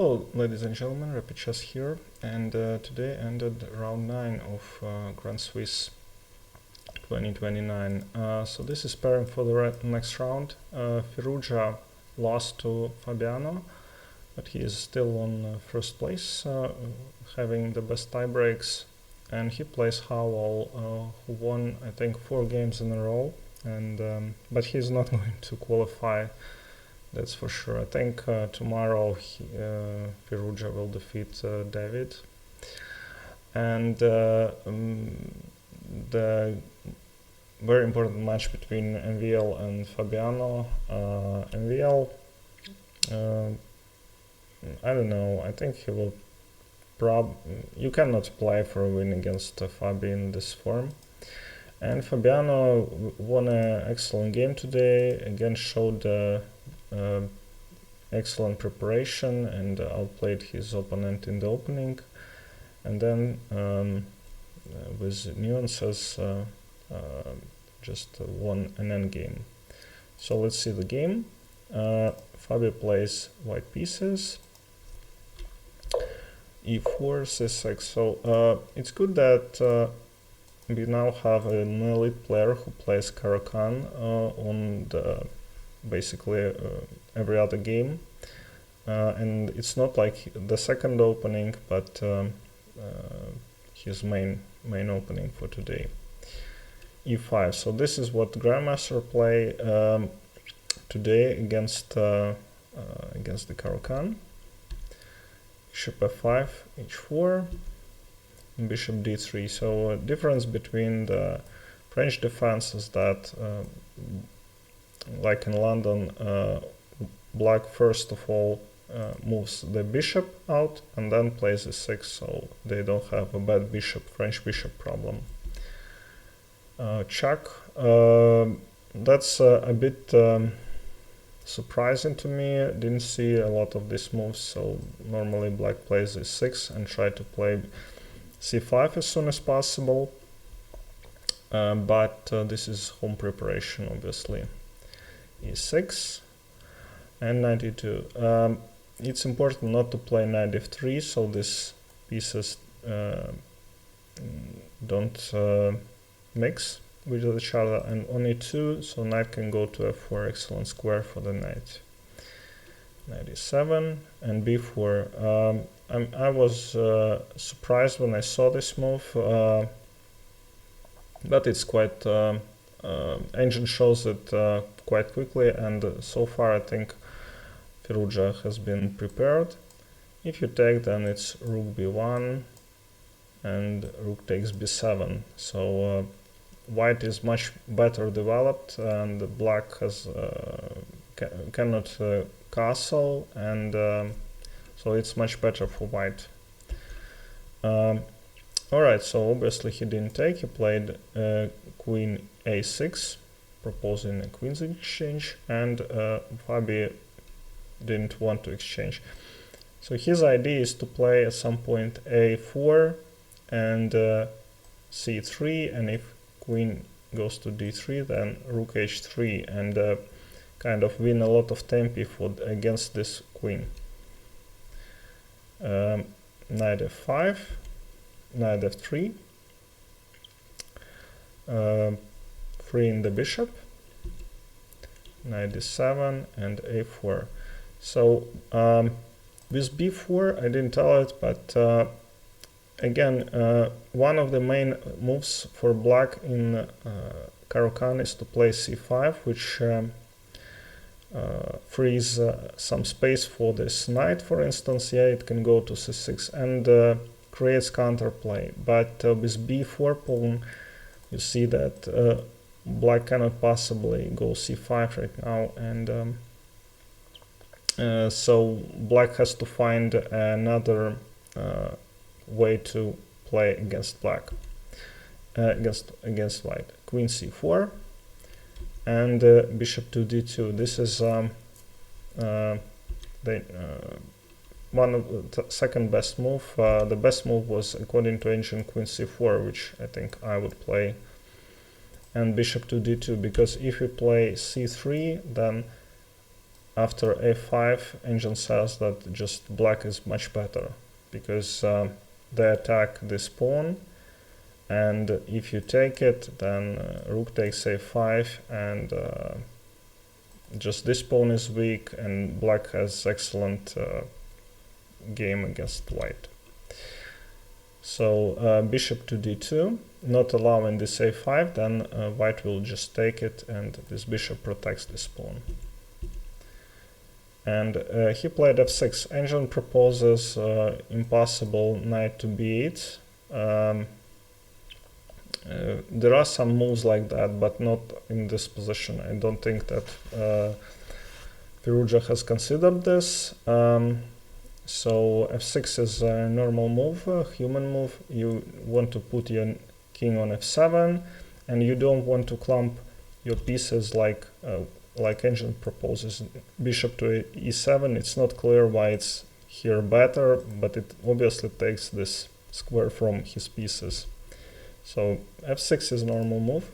Hello ladies and gentlemen, Rapid Chess here, and today ended round 9 of Grand Swiss 2029. So this is pairing for the next round. Firouzja lost to Fabiano, but he is still on first place, having the best tie breaks, and he plays Howell, who won I think 4 games in a row, and but he's not going to qualify. That's for sure. I think tomorrow Firouzja will defeat David. And the very important match between MVL and Fabiano. MVL, I don't know, I think he will you cannot play for a win against Fabi in this form. And Fabiano won an excellent game today, again showed excellent preparation and outplayed his opponent in the opening, and then with nuances just won an endgame. So let's see the game. Fabi plays white pieces, e4, c6. So it's good that we now have an elite player who plays Caruana on the basically every other game, and it's not like the second opening, but his main opening for today. e5. So this is what Grandmaster play today against the Caruana. Bishop f5, h4, and bishop d3. So difference between the French defense is that like in London, black first of all moves the bishop out and then plays e6, so they don't have a bad French bishop problem. Check. That's a bit surprising to me. Didn't see a lot of these moves, so normally black plays e6 and try to play c5 as soon as possible, but this is home preparation obviously. e6 and knight e2. It's important not to play knight f3, so these pieces don't mix with each other, and on e2, so knight can go to f4, excellent square for the knight. Knight e7 and b4. I was surprised when I saw this move, but it's quite engine shows it quite quickly, and so far I think Firouzja has been prepared. If you take, then it's rook b1 and rook takes b7. So white is much better developed, and black has cannot castle, and so it's much better for white. Alright, so obviously he didn't take, he played queen a6, proposing a queen's exchange, and Fabi didn't want to exchange. So his idea is to play at some point a4 and c3, and if queen goes to d3, then rook h3, and kind of win a lot of tempi against this queen. Knight f5, knight f3, freeing the bishop, knight d7 and a4. So with b4 I didn't tell it, but again one of the main moves for black in Caruana is to play c5, which frees some space for this knight, for instance. Yeah, it can go to c6 and creates counterplay, but with b4 pawn you see that black cannot possibly go c5 right now, and so black has to find another way to play against black, against white. Queen c4 and bishop to d2. This is one of the second best move. The best move was, according to ancient, queen c4, which I think I would play, and bishop to d2, because if you play c3, then after a5, engine says that just black is much better, because they attack this pawn, and if you take it, then rook takes a5, and just this pawn is weak, and black has excellent game against white. So bishop to d2, not allowing this a5, then white will just take it, and this bishop protects this pawn. And he played f6. Engine proposes impossible knight to b8. There are some moves like that, but not in this position. I don't think that Firouzja has considered this. So f6 is a normal move, a human move. You want to put your king on f7, and you don't want to clump your pieces like engine proposes. Bishop to e7. It's not clear why it's here better, but it obviously takes this square from his pieces. So f6 is normal move.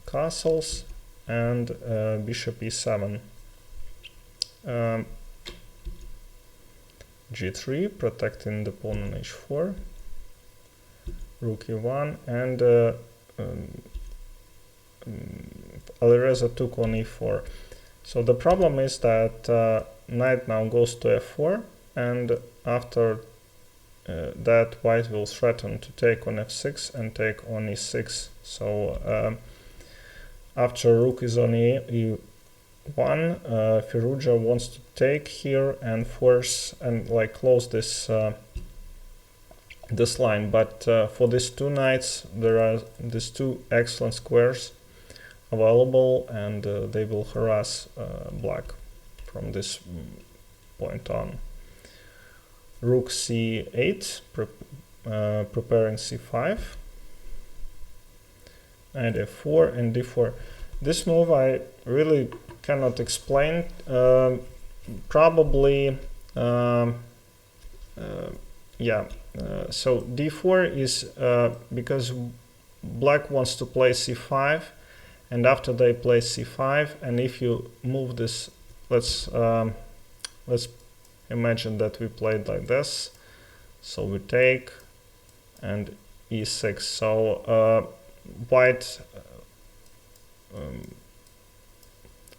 Castles and bishop e7. g3, protecting the pawn on h4. Rook e1, and Alireza took on e4. So the problem is that knight now goes to f4, and after that white will threaten to take on f6 and take on e6. So after rook is on e1, Firouzja wants to take here and force and like close this this line, but for these two knights there are these two excellent squares available, and they will harass black from this point on. Rook c8, preparing c5, and f4 and d4. This move I really cannot explain. Probably, yeah. So d4 is because black wants to play c5, and after they play c5, and if you move this, let's imagine that we played like this. So we take and e6. So white.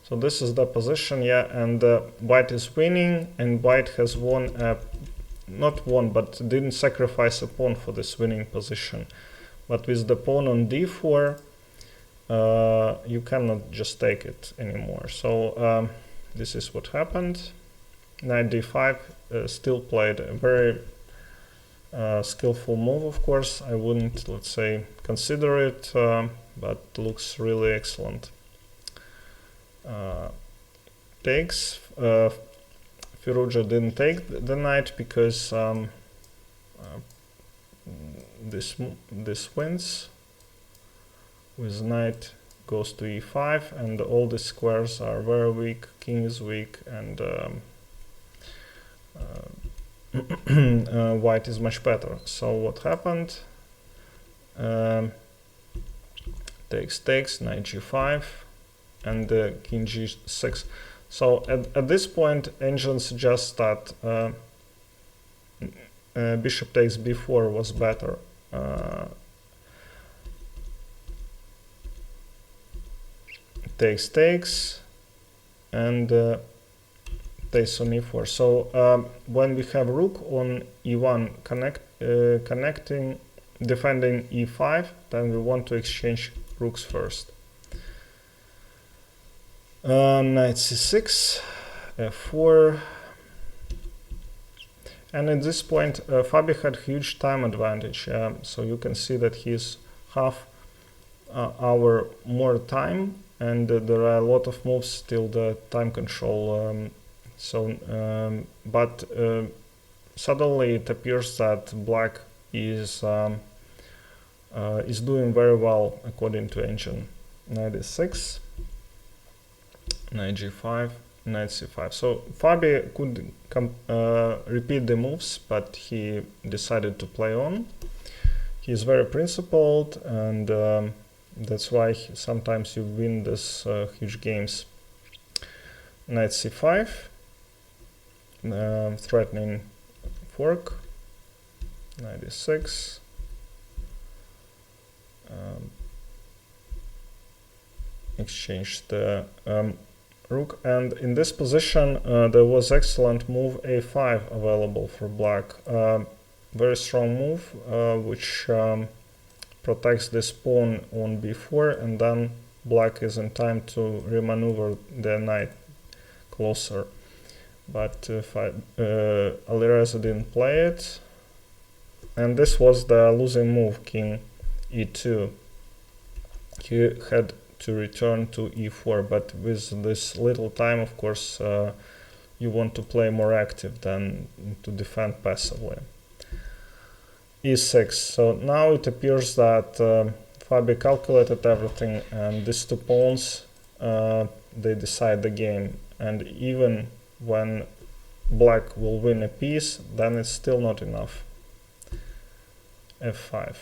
So this is the position, yeah, and white is winning, and white has won, not won, but didn't sacrifice a pawn for this winning position. But with the pawn on d4, you cannot just take it anymore. So this is what happened. Knight d5 still played a very skillful move, of course. I wouldn't, let's say, consider it, but looks really excellent. Takes. Firouzja didn't take the knight because this wins. With knight goes to e5, and all the squares are very weak. King is weak, and white is much better. So what happened? Takes, knight g5, and king g6. So at this point, engine suggests that bishop takes b4 was better. Takes, and takes on e4. So when we have rook on e1 connecting, defending e5, then we want to exchange rooks first. Knight c6, f4, and at this point Fabi had huge time advantage, so you can see that he's half hour more time, and there are a lot of moves till the time control. But suddenly it appears that black is doing very well according to engine. Knight e6. Knight g5, knight c5. So Fabi could repeat the moves, but he decided to play on. He is very principled, and That's why sometimes you win these huge games. Knight c5, threatening fork. Knight e6. Exchange the rook, and in this position there was excellent move a5 available for black. Very strong move, which protects this pawn on b4, and then black is in time to remaneuver the knight closer. But Alireza didn't play it, and this was the losing move, king e2. He had to return to e4, but with this little time, of course, you want to play more active than to defend passively. e6. So now it appears that Fabi calculated everything, and these two pawns, they decide the game. And even when black will win a piece, then it's still not enough. f5.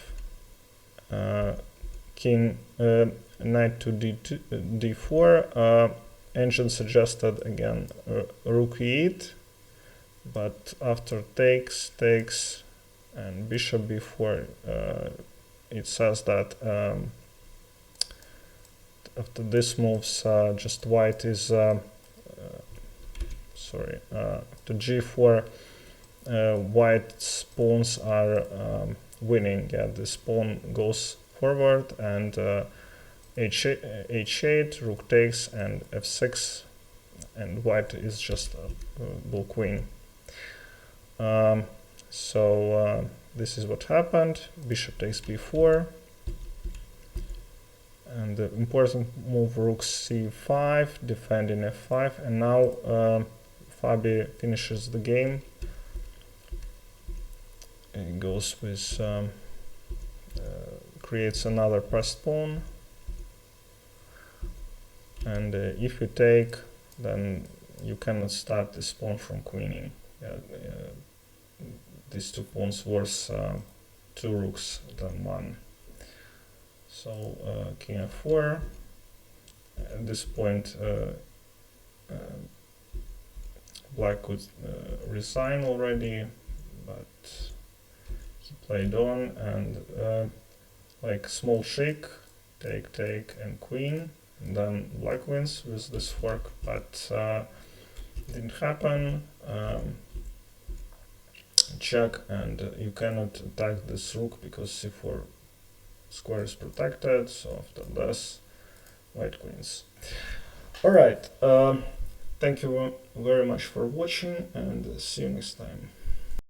King, knight to d4. Engine suggested again rook e8, but after takes, and bishop b4, it says that after this moves, just white is to g4, white's pawns are winning. Yeah, this pawn goes forward, and h8, rook takes, and f6, and white is just bull queen. This is what happened. Bishop takes b4, and the important move, rook c5, defending f5, and now Fabi finishes the game. He goes with creates another passed pawn, and if you take, then you cannot start this pawn from queening. These two pawns worth two rooks than one. So king f4. At this point, black could resign already, but he played on, and like small trick, take, and queen, and then black wins with this fork, but didn't happen. Check, and you cannot attack this rook because c4 square is protected, so after this, white queens. Alright, thank you very much for watching, and see you next time.